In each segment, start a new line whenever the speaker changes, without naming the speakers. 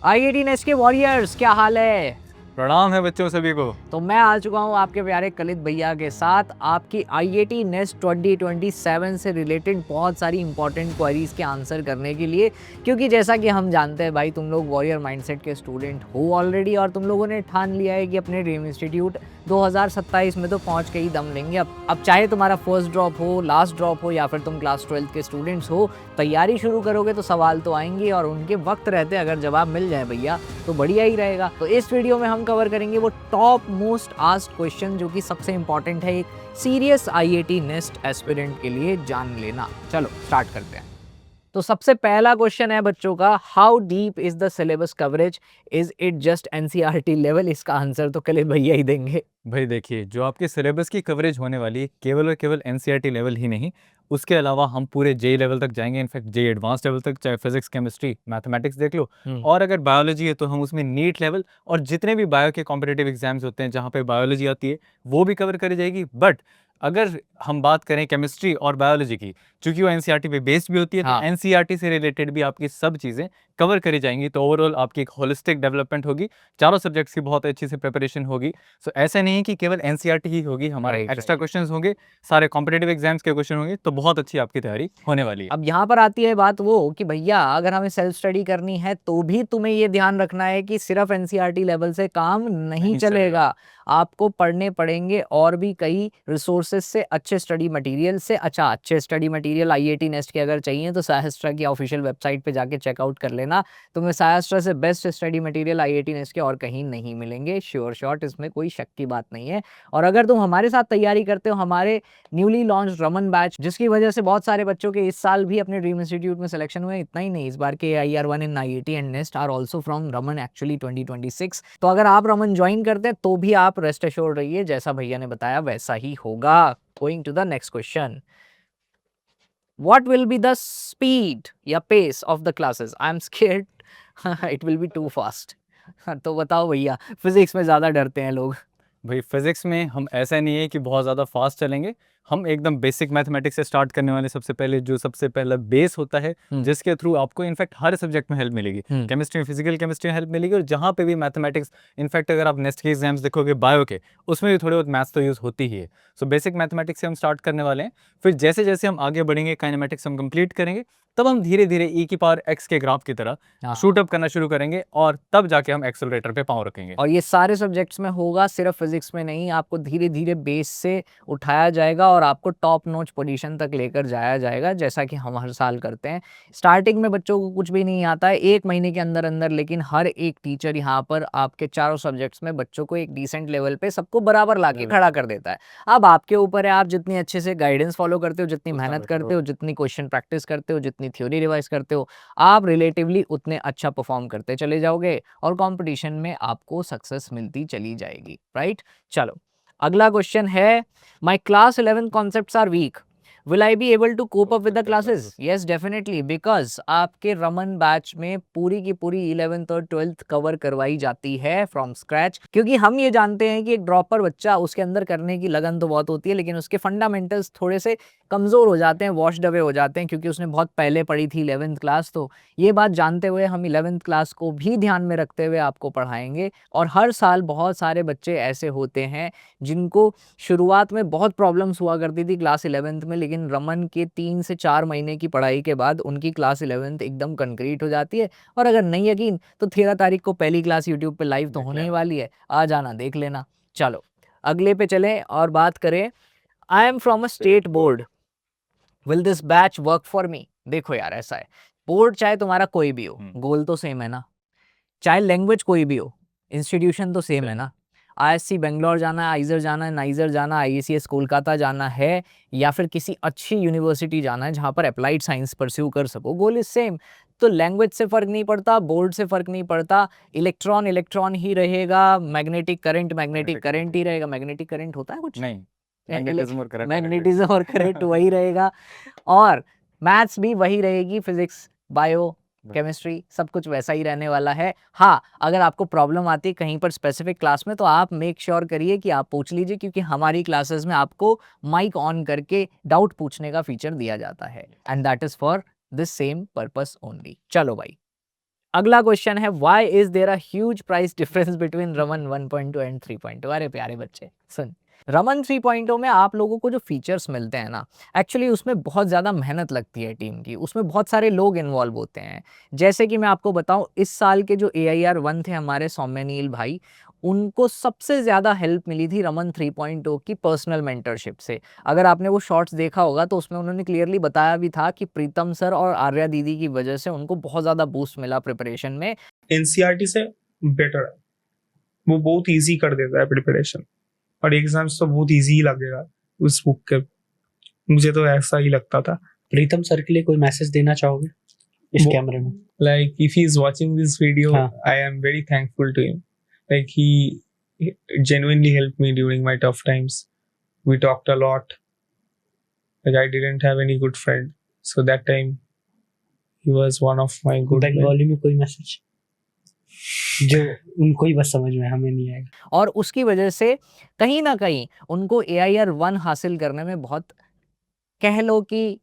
IIT nest के warriors, क्या हाल है?
प्रणाम है बच्चों सभी को।
तो मैं आ चुका हूँ आपके प्यारे कलित भैया के साथ आपकी आईआईटी नेस्ट 2027 से रिलेटेड बहुत सारी इंपॉर्टेंट क्वेरीज के आंसर करने के लिए, क्योंकि जैसा कि हम जानते हैं भाई, तुम लोग वॉरियर माइंडसेट के स्टूडेंट हो ऑलरेडी और तुम लोगों ने ठान लिया है कि अपने ड्रीम इंस्टीट्यूट 2027 में तो पहुंच के ही दम लेंगे। अब चाहे तुम्हारा फर्स्ट ड्रॉप हो, लास्ट ड्रॉप हो, या फिर तुम क्लास 12th के स्टूडेंट्स हो, तैयारी शुरू करोगे तो सवाल तो आएंगे और उनके वक्त रहते अगर जवाब मिल जाए भैया तो बढ़िया ही रहेगा। तो इस वीडियो में हम कवर करेंगे वो टॉप मोस्ट आस्क्ड क्वेश्चन जो कि सबसे इंपॉर्टेंट है एक सीरियस आईआईटी नेस्ट एस्पिरेंट के लिए जान लेना। चलो स्टार्ट करते हैं। तो सबसे पहला क्वेश्चन है बच्चों का, how deep is the syllabus coverage, is it just NCERT level? इसका आंसर तो कल भैया ही देंगे।
भाई देखिए, जो आपके सिलेबस की कवरेज होने वाली है केवल और केवल एनसीईआरटी लेवल ही नहीं, उसके अलावा हम पूरे जेई लेवल तक जाएंगे, इनफैक्ट जेई एडवांस लेवल तक, चाहे फिजिक्स केमिस्ट्री मैथमेटिक्स देख लो। और अगर बायोलॉजी है तो हम उसमें नीट लेवल और जितने भी बायो के कॉम्पिटेटिव एग्जाम्स होते हैं जहाँ पे बायोलॉजी आती है वो भी कवर करी जाएगी। बट अगर हम बात करें केमिस्ट्री और बायोलॉजी की, चूंकि वो एनसीईआरटी पे बेस्ड भी होती है,
हाँ।
तो एनसीईआरटी से रिलेटेड भी आपकी सब चीज़ें कवर करी जाएंगी। तो ओवरऑल आपकी एक होलिस्टिक डेवलपमेंट होगी, चारों सब्जेक्ट्स की बहुत अच्छी से प्रिपरेशन होगी। सो ऐसा नहीं है कि केवल एनसीईआरटी ही होगी, हमारे एक्स्ट्रा क्वेश्चंस होंगे, सारे कॉम्पिटेटिव एग्जाम्स के क्वेश्चन होंगे, तो बहुत अच्छी आपकी तैयारी होने वाली है।
अब यहाँ पर आती है बात वो कि भैया अगर हमें सेल्फ स्टडी करनी है तो भी तुम्हें ये ध्यान रखना है कि सिर्फ एनसीईआरटी लेवल से काम नहीं चलेगा। आपको पढ़ने पड़ेंगे और भी कई रिसोर्सेज से, अच्छे स्टडी मटेरियल से। अच्छा, अच्छे स्टडी मटेरियल आईआईटी नेस्ट के अगर चाहिए तो साहस्ट्रा की ऑफिशियल वेबसाइट पे जाके चेकआउट कर लेना। तुम्हें साहस्ट्रा से best study material IIT nest के और कहीं नहीं मिलेंगे, श्योर शॉट, इसमें कोई शक की बात नहीं है। और अगर तुम हमारे साथ तैयारी करते हो हमारे न्यूली लॉन्च रमन बैच, जिसकी वजह से बहुत सारे बच्चों के इस साल भी अपने ड्रीम इंस्टीट्यूट में सिलेक्शन हुए, इतना ही नहीं, इस बार के AIR1 in IIT and NEST are also from Raman actually 2026। तो अगर आप रमन ज्वाइन करते हैं तो भी आप रेस्ट एश्योर्ड रहिए, जैसा भैया ने बताया वैसा ही होगा। Going to the next question, what will be the speed या pace of the classes? I am scared it will be too fast। तो बताओ भैया, फिजिक्स में ज्यादा डरते हैं लोग।
भाई फिजिक्स में हम ऐसा नहीं है कि बहुत ज़्यादा फास्ट चलेंगे, हम एकदम बेसिक मैथमेटिक्स से स्टार्ट करने वाले। सबसे पहले जो सबसे पहला बेस होता है जिसके थ्रू आपको इनफैक्ट हर सब्जेक्ट में हेल्प मिलेगी, केमिस्ट्री में, फिजिकल केमिस्ट्री में हेल्प मिलेगी, और जहाँ पे भी मैथमेटिक्स, इनफैक्ट अगर आप नेक्स्ट के एग्जाम्स देखोगे बायो के, उसमें भी थोड़े बहुत मैथ्स तो यूज़ होती ही है। सो बेसिक मैथमेटिक्स से हम स्टार्ट करने वाले हैं, फिर जैसे जैसे हम आगे बढ़ेंगे काइनेमेटिक्स हम कंप्लीट करेंगे, तब हम धीरे धीरे e⁻x के ग्राफ की तरह शूट अप करना शुरू करेंगे और तब जाके हम एक्सेलरेटर पे पाँव रखेंगे।
और ये सारे सब्जेक्ट्स में होगा, सिर्फ फिजिक्स में नहीं। आपको धीरे धीरे बेस से उठाया जाएगा और आपको टॉप नॉच पोजीशन तक लेकर जाया जाएगा, जैसा कि हम हर साल करते हैं। स्टार्टिंग में बच्चों को कुछ भी नहीं आता है, 1 महीने के अंदर अंदर, लेकिन हर एक टीचर यहाँ पर आपके चारों सब्जेक्ट्स में बच्चों को एक डिसेंट लेवल पे सबको बराबर ला के खड़ा कर देता है। अब आपके ऊपर है, आप जितनी अच्छे से गाइडेंस फॉलो करते हो, जितनी मेहनत करते हो, जितनी क्वेश्चन प्रैक्टिस करते हो, जितनी थ्योरी रिवाइज करते हो, आप रिलेटिवली उतने अच्छा परफॉर्म करते चले जाओगे और कंपटीशन में आपको सक्सेस मिलती चली जाएगी, राइट? चलो अगला क्वेश्चन है, my class 11 concepts are weak, will I be able to cope up with the classes? Yes definitely, because आपके रमन बैच में पूरी की पूरी 11th और 12th कवर करवाई जाती है फ्रॉम स्क्रैच, क्योंकि हम ये जानते हैं कि एक ड्रॉपर बच्चा, उसके अंदर करने की लगन तो बहुत होती है, लेकिन उसके फंडामेंटल्स थोड़े से कमज़ोर हो जाते हैं, वॉश्ड अवे हो जाते हैं, क्योंकि उसने बहुत पहले पढ़ी थी 11th क्लास। तो ये बात जानते हुए हम 11th क्लास को भी ध्यान में रखते हुए आपको पढ़ाएंगे। और हर साल बहुत सारे बच्चे ऐसे होते हैं जिनको शुरुआत में बहुत प्रॉब्लम्स हुआ करती थी क्लास 11th में, लेकिन रमन के 3 से 4 महीने की पढ़ाई के बाद उनकी क्लास 11th एकदम कंक्रीट हो जाती है। और अगर नहीं यकीन तो 13 तारीख को पहली क्लास यूट्यूब पे लाइव तो होने ही वाली है, आ जाना देख लेना। चलो अगले पे चलें और बात करें, I am from a state board, will this batch work for me? देखो यार, ऐसा है, बोर्ड चाहे तुम्हारा कोई भी हो, गोल तो सेम है ना। चाहे लैंग्वेज कोई भी हो, इंस्टीट्यूशन तो सेम है ना। आईएससी बेंगलोर जाना है, आइजर जाना है, नाइजर जाना है, आईएसीएस कोलकाता जाना है, या फिर किसी अच्छी यूनिवर्सिटी जाना है जहाँ पर अप्लाइड साइंस परस्यू कर सको, गोल इज सेम। तो लैंग्वेज से फ़र्क नहीं पड़ता, बोर्ड से फ़र्क नहीं पड़ता, इलेक्ट्रॉन इलेक्ट्रॉन ही रहेगा, मैग्नेटिक करंट ही रहेगा। मैग्नेटिक करंट होता है कुछ
नहीं, मैग्नेटिज्म
मैग्नेटिज्म और करंट वही रहेगा, और मैथ्स भी वही रहेगी, फिजिक्स, बायो, केमिस्ट्री, सब कुछ वैसा ही रहने वाला है। हाँ, अगर आपको प्रॉब्लम आती है कहीं पर स्पेसिफिक क्लास में, तो आप मेक श्योर करिए कि आप पूछ लीजिए, क्योंकि हमारी क्लासेस में आपको माइक ऑन करके डाउट पूछने का फीचर दिया जाता है, and that is for this same purpose only. चलो भाई, अगला क्वेश्चन है, why is there a huge price difference between Raman 1.2 and 3.2? अरे प्यारे बच्चे सुन, रमन 3.0 में आप लोगों को जो फीचर्स मिलते हैं ना, एक्चुअली उसमें बहुत ज़्यादा मेहनत लगती है टीम की, उसमें बहुत सारे लोग इन्वॉल्व होते हैं। जैसे कि मैं आपको बताऊं, इस साल के जो AIR 1 थे हमारे सौम्यनील भाई, उनको सबसे ज़्यादा हेल्प मिली थी रमन 3.0 की पर्सनल मेंटरशिप से। अगर आपने वो शॉर्ट्स देखा होगा तो उसमें उन्होंने क्लियरली बताया भी था कि प्रीतम सर और आर्या दीदी की वजह से उनको बहुत ज़्यादा बूस्ट मिला प्रिपरेशन में।
एनसीईआरटी से बेटर है, वो बहुत इजी कर देता है प्रिपरेशन, और एग्जाम्स तो बहुत इजी ही लगेगा उस बुक के, मुझे तो ऐसा ही लगता था।
प्रीतम सर के लिए कोई मैसेज देना चाहोगे इस
वो-
कैमरे में?
Like if he is watching this video,
हाँ.
I am very thankful to him. Like he genuinely helped me during my tough times. We talked a lot. Like I didn't have any good friend, so that time he was one of my good friends.
Bengali में कोई message जो उनको ही बस समझ में, हमें नहीं आएगा।
और उसकी वजह से कहीं ना कहीं उनको AIR 1 हासिल करने में बहुत, कह लो कि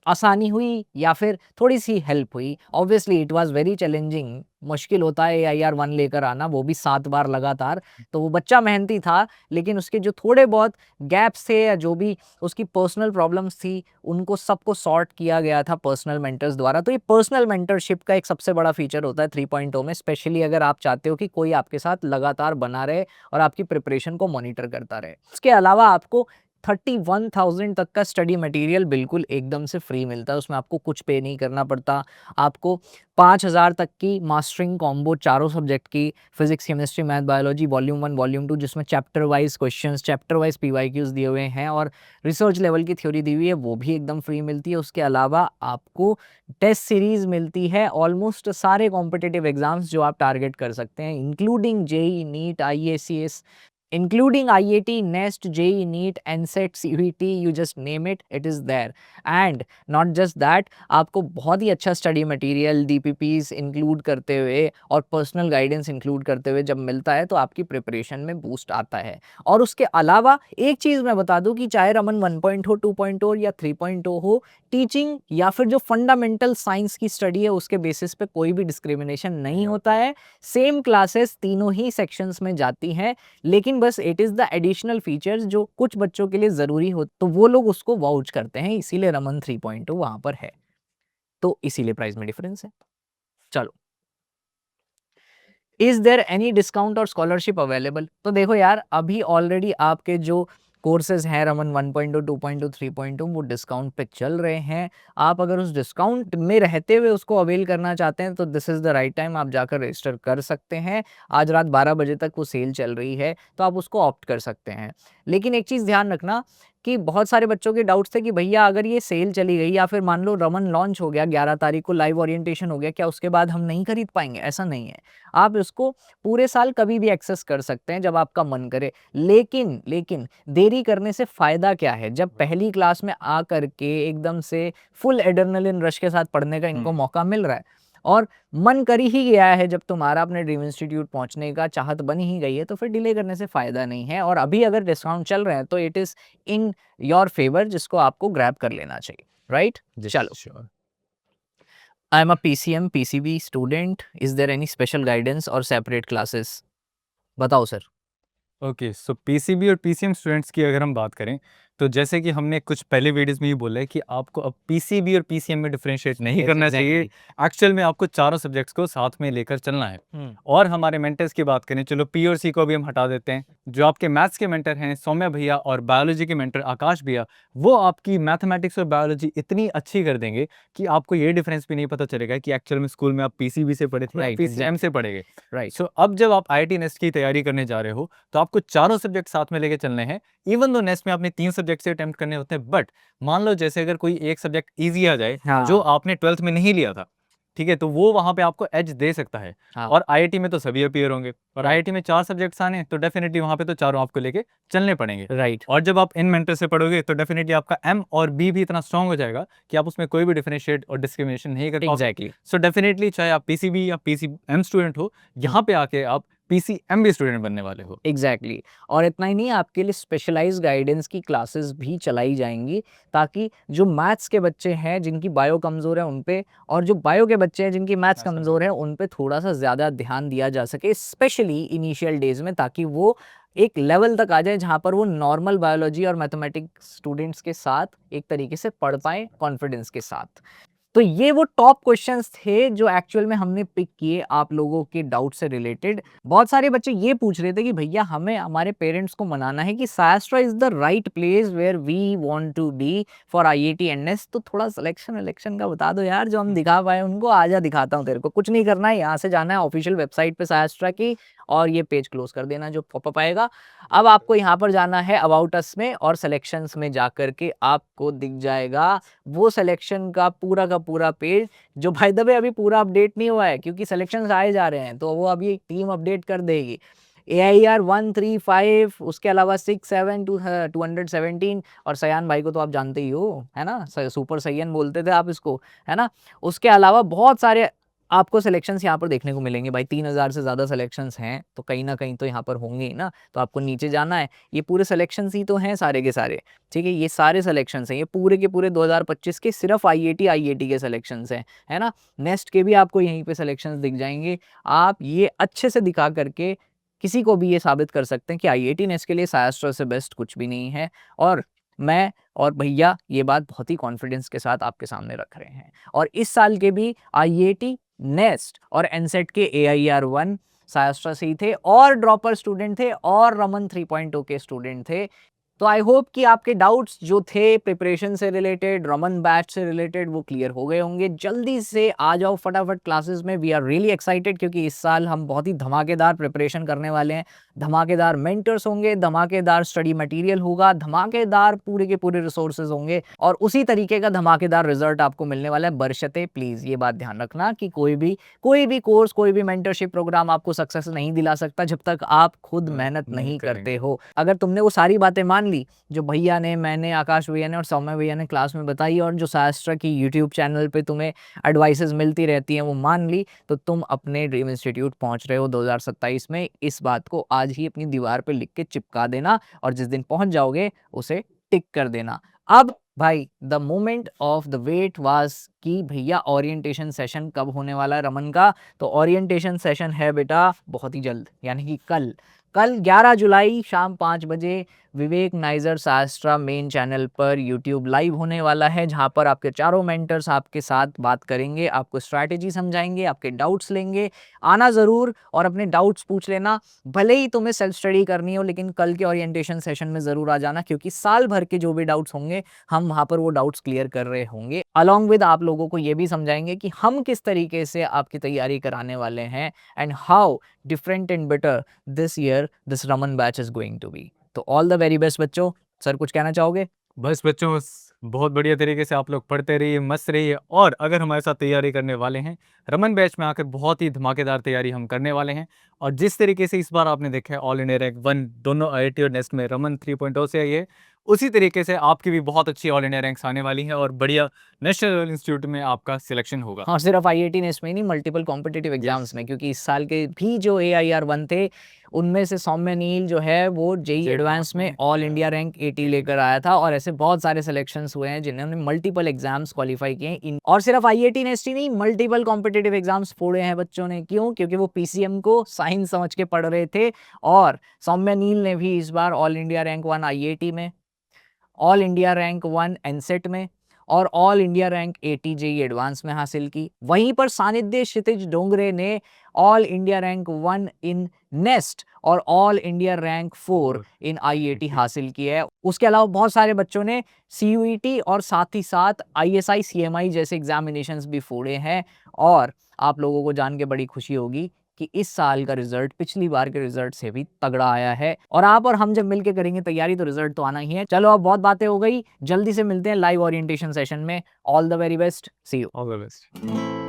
आसानी हुई या फिर थोड़ी सी हेल्प हुई। Obviously it was very challenging, मुश्किल होता है AIR 1 लेकर आना, वो भी 7 बार लगातार। तो वो बच्चा मेहनती था, लेकिन उसके जो थोड़े बहुत गैप्स थे या जो भी उसकी पर्सनल प्रॉब्लम्स थी, उनको सबको सॉर्ट किया गया था पर्सनल मेंटर्स द्वारा। तो ये पर्सनल मेंटरशिप का एक सबसे बड़ा फीचर होता है 3.0 में, स्पेशली अगर आप चाहते हो कि कोई आपके साथ लगातार बना रहे और आपकी प्रिपरेशन को मॉनिटर करता रहे। उसके अलावा आपको 31,000 तक का स्टडी मटेरियल बिल्कुल एकदम से फ्री मिलता है, उसमें आपको कुछ पे नहीं करना पड़ता। आपको 5,000 तक की मास्टरिंग कॉम्बो चारों सब्जेक्ट की, physics, chemistry, math, biology, volume 1, volume 2, जिसमें chapter wise questions, chapter wise PYQs दिए हुए हैं और रिसर्च लेवल की थ्योरी दी हुई है, वो भी एकदम फ्री मिलती है। उसके अलावा आपको टेस्ट सीरीज मिलती है ऑलमोस्ट सारे कॉम्पिटिटिव एग्जाम्स जो आप टारगेट कर सकते हैं, including JEE, NEET, IACS, including IIT, NEST, JEE, NEET, NCET, CVT, you just name it, it is there. And not just that, आपको बहुत ही अच्छा स्टडी मटेरियल, DPPs इंक्लूड करते हुए और पर्सनल गाइडेंस इंक्लूड करते हुए जब मिलता है तो आपकी प्रिपरेशन में बूस्ट आता है। और उसके अलावा एक चीज़ मैं बता दूं कि चाहे रमन 1.0, 2.0 या 3.0 हो, टीचिंग या फिर जो फंडामेंटल साइंस की स्टडी है उसके बेसिस पे कोई भी डिस्क्रिमिनेशन नहीं होता है। सेम क्लासेस तीनों ही सेक्शंस में जाती हैं, लेकिन बस it is the additional features जो कुछ बच्चों के लिए ज़रूरी हो, तो वो लोग उसको वाउच करते हैं, इसीलिए रमन 3.0 वहाँ पर है, तो इसीलिए प्राइस में डिफरेंस है। चलो, इज़ देयर एनी डिस्काउंट और स्कॉलरशिप अवेलेबल? तो देखो यार, अभी ऑलरेडी आपके जो कोर्सेज हैं रमन 1.0, 2.0, 3.0 वो डिस्काउंट पे चल रहे हैं। आप अगर उस डिस्काउंट में रहते हुए उसको अवेल करना चाहते हैं तो this is the right time, आप जाकर रजिस्टर कर सकते हैं। आज रात 12 बजे तक वो सेल चल रही है, तो आप उसको ऑप्ट कर सकते हैं। लेकिन एक चीज़ ध्यान रखना कि बहुत सारे बच्चों के डाउट्स थे कि भैया अगर ये सेल चली गई या फिर मान लो रमन लॉन्च हो गया 11 तारीख को, लाइव ओरिएंटेशन हो गया, क्या उसके बाद हम नहीं खरीद पाएंगे? ऐसा नहीं है, आप इसको पूरे साल कभी भी एक्सेस कर सकते हैं जब आपका मन करे। लेकिन देरी करने से फ़ायदा क्या है? जब पहली क्लास में आ करके एकदम से फुल एड्रेनलिन रश के साथ पढ़ने का इनको मौका मिल रहा है और मन कर ही गया है, जब तुम्हारा अपने ड्रीम इंस्टीट्यूट पहुंचने का चाहत बन ही गई है, तो फिर डिले करने से फ़ायदा नहीं है। और अभी अगर डिस्काउंट चल रहे हैं तो it is in your favour, जिसको आपको ग्रैब कर लेना चाहिए, राइट? चलो, I am a PCM PCB student, is there any special guidance और सेपरेट क्लासेस? बताओ सर।
ओके, सो PCB और PCM स्टूडेंट्स की अगर हम बात करें तो जैसे कि हमने कुछ पहले वीडियोस में ही बोला है कि आपको अब PCB और PCM में डिफरेंशिएट नहीं करना चाहिए। एक्चुअल में आपको चारों सब्जेक्ट्स को साथ में लेकर चलना है। और हमारे मेंटर्स की बात करें, चलो P और C को भी हम हटा देते हैं। जो आपके मैथ्स के मेंटर हैं सौम्या भैया और बायोलॉजी के मेंटर आकाश भैया, वो आपकी मैथमेटिक्स और बायोलॉजी इतनी अच्छी कर देंगे कि आपको ये डिफरेंस भी नहीं पता चलेगा कि एक्चुअल में स्कूल में आप PCB से पढ़े थे या PCM से पढ़ेंगे। राइट। सो अब जब आप IIT नेस्ट की तैयारी करने जा रहे हो तो आपको चारों सब्जेक्ट साथ में लेके चलने हैं। इवन दो नेस्ट में आपने 3 सब्जेक्ट से अटेम्प्ट करने होते हैं, बट मान लो जैसे अगर कोई एक सब्जेक्ट इजी आ जाए जो आपने 12th में नहीं लिया था, ठीक है, तो वो वहां पे आपको एज दे सकता है। और IIT में तो सभी अपीयर होंगे और IIT में 4 सब्जेक्ट्स आने तो डेफिनेटली वहां पे तो चारों आपको लेके चलने पड़ेंगे। राइट। और जब आप इन मेंटर से पढ़ोगे तो डेफिनेटली आपका M और B भी इतना स्ट्रांग हो जाएगा कि आप उसमें कोई भी डिफरेंशिएट और डिस्क्रिमिनेशन नहीं कर पाओगे। सो डेफिनेटली चाहे आप PCB या PCM स्टूडेंट हो, यहाँ पे आके आप PCMB स्टूडेंट बनने वाले हो।
एग्जैक्टली और इतना ही नहीं, आपके लिए स्पेशलाइज गाइडेंस की क्लासेस भी चलाई जाएंगी, ताकि जो मैथ्स के बच्चे हैं जिनकी बायो कमज़ोर है उन पे, और जो बायो के बच्चे हैं जिनकी मैथ्स कमज़ोर है उन पे थोड़ा सा ज़्यादा ध्यान दिया जा सके, स्पेशली इनिशियल डेज में, ताकि वो एक लेवल तक आ जाए जहाँ पर वो नॉर्मल बायोलॉजी और मैथमेटिक्स स्टूडेंट्स के साथ एक तरीके से पढ़ पाएँ कॉन्फिडेंस के साथ। तो ये वो टॉप क्वेश्चंस थे जो एक्चुअल में हमने पिक किए आप लोगों के डाउट से रिलेटेड। बहुत सारे बच्चे ये पूछ रहे थे कि भैया हमें हमारे पेरेंट्स को मनाना है कि सायास्ट्रा is the right place where we want to be for IIT एंडनेस, तो थोड़ा सिलेक्शन इलेक्शन का बता दो यार जो हम दिखा पाए उनको। आजा दिखाता हूँ तेरे को, कुछ नहीं करना है, यहाँ से जाना है ऑफिशियल वेबसाइट पे सायास्ट्रा की और ये पेज क्लोज कर देना जो पॉपअप आएगा। अब आपको यहाँ पर जाना है अबाउट अस में और सिलेक्शंस में जाकर के आपको दिख जाएगा वो सिलेक्शन का पूरा पेज, जो भाई द वे अभी पूरा अपडेट नहीं हुआ है क्योंकि सिलेक्शंस आए जा रहे हैं, तो वो अभी टीम अपडेट कर देगी। AIR 135, उसके अलावा 6, 7, 217 और सयान भाई को तो आप जानते ही हो, है ना, सुपर सैयन बोलते थे आप इसको, है ना। उसके अलावा बहुत सारे आपको सिलेक्शंस यहाँ पर देखने को मिलेंगे भाई, 3000 से ज़्यादा सिलेक्शंस हैं, तो कहीं ना कहीं तो यहाँ पर होंगे ही ना। तो आपको नीचे जाना है, ये पूरे सिलेक्शंस ही तो हैं सारे के सारे, ठीक है, ये सारे सिलेक्शंस हैं, ये पूरे के पूरे 2025 के सिर्फ IIT के सिलेक्शंस हैं, है ना। नेक्स्ट के भी आपको यहीं पे सिलेक्शंस दिख जाएंगे। आप ये अच्छे से दिखा करके किसी को भी ये साबित कर सकते हैं कि IIT नेक्स्ट के लिए सायास्ट्रा से बेस्ट कुछ भी नहीं है। और मैं और भैया ये बात बहुत ही कॉन्फिडेंस के साथ आपके सामने रख रहे हैं। और इस साल के भी IIT नेस्ट और एनसेट के AIR 1 सायास्ट्रा से ही थे, और ड्रॉपर स्टूडेंट थे, और रमन 3.0 के स्टूडेंट थे। तो आई होप कि आपके डाउट्स जो थे प्रिपरेशन से रिलेटेड, रमन बैच से रिलेटेड, वो क्लियर हो गए होंगे। जल्दी से आ जाओ फटाफट क्लासेस में, वी आर रियली एक्साइटेड क्योंकि इस साल हम बहुत ही धमाकेदार प्रिपरेशन करने वाले हैं। धमाकेदार मेंटर्स होंगे, धमाकेदार स्टडी मटेरियल होगा, धमाकेदार पूरे के पूरे रिसोर्सेज होंगे, और उसी तरीके का धमाकेदार रिजल्ट आपको मिलने वाला है। बरशते प्लीज ये बात ध्यान रखना कि कोई भी कोर्स, कोई भी मेंटरशिप प्रोग्राम आपको सक्सेस नहीं दिला सकता जब तक आप खुद मेहनत नहीं करते हो। अगर तुमने वो सारी बातें मान ली जो भैया ने, मैंने, आकाश भैया ने और सौम्य भैया ने क्लास में बताई, और जो सायास्ट्रा की यूट्यूब चैनल पे तुम्हें एडवाइसेस मिलती रहती हैं वो मान ली, तो तुम अपने ड्रीम इंस्टीट्यूट पहुंच रहे हो 2027 में। इस बात को आज ही अपनी दीवार पे लिख के चिपका देना, और जिस दिन पहुंच जाओगे उसे टिक कर देना। अब भाई the moment of the wait was कि भैया ओरिएंटेशन सेशन कब होने वाला है रमन का। तो ओरिएंटेशन सेशन है बेटा बहुत ही जल्द, यानी कि कल 11 जुलाई शाम 5 बजे विवेक नाइजर सायास्ट्रा मेन चैनल पर यूट्यूब लाइव होने वाला है, जहां पर आपके चारों मेंटर्स आपके साथ बात करेंगे, आपको स्ट्रैटेजी समझाएंगे, आपके डाउट्स लेंगे। आना ज़रूर और अपने डाउट्स पूछ लेना, भले ही तुम्हें सेल्फ स्टडी करनी हो, लेकिन कल के ओरिएंटेशन सेशन में ज़रूर आ जाना, क्योंकि साल भर के जो भी डाउट्स होंगे हम वहाँ पर वो डाउट्स क्लियर कर रहे होंगे। अलॉन्ग विद आप लोगों को ये भी समझाएंगे कि हम किस तरीके से आपकी तैयारी कराने वाले हैं, and how different and better this year this Raman batch is going to be. तो ऑल द वेरी बेस्ट बच्चों। सर कुछ कहना चाहोगे?
बस बच्चों, बहुत बढ़िया तरीके से आप लोग पढ़ते रहिए, मस्त रहिए, और अगर हमारे साथ तैयारी करने वाले हैं रमन बैच में आकर, बहुत ही धमाकेदार तैयारी हम करने वाले हैं। और जिस तरीके से इस बार आपने देखा है ऑल इंडिया रैंक 1 दोनों IIT और नेस्ट में रमन 3.0 से आई है, उसी तरीके से आपकी भी बहुत अच्छी ऑल इंडिया रैंक्स आने वाली हैं और बढ़िया नेशनल इंस्टीट्यूट में आपका सिलेक्शन होगा।
हाँ, सिर्फ IIT नेस्ट में नहीं, मल्टीपल कॉम्पिटिटिव एग्जाम्स में, क्योंकि इस साल के भी जो AIR 1 थे उनमें से सौम्य नील जो है वो JEE एडवांस में ऑल इंडिया रैंक 80 लेकर आया था, और ऐसे बहुत सारे सिलेक्शंस हुए हैं जिन्होंने मल्टीपल एग्जाम्स क्वालिफाई किए हैं। और सिर्फ IIT नेस्ट ही नहीं, मल्टीपल कॉम्पिटिटिव एग्जाम्स फोड़े हैं बच्चों ने। क्यों? क्योंकि वो PCM को साइंस समझ के पढ़ रहे थे। और सौम्य नील ने भी इस बार ऑल इंडिया रैंक 1 IIT में, ऑल इंडिया रैंक 1 एनसेट में, और all India rank 80 JEE advance में हासिल की। वहीं पर सानिध्य क्षितिज डोंगरे ने ऑल इंडिया रैंक 1 इन नेस्ट और ऑल इंडिया रैंक 4 इन IIT हासिल की है। उसके अलावा बहुत सारे बच्चों ने CUET और साथ ही साथ ISI CMI जैसे एग्जामिनेशंस भी फोड़े हैं। और आप लोगों को जान के बड़ी खुशी होगी कि इस साल का रिजल्ट पिछली बार के रिजल्ट से भी तगड़ा आया है, और आप और हम जब मिलके करेंगे तैयारी तो रिजल्ट तो आना ही है। चलो अब बहुत बातें हो गई, जल्दी से मिलते हैं लाइव ओरिएंटेशन सेशन में। All the very best, see you.
All the best.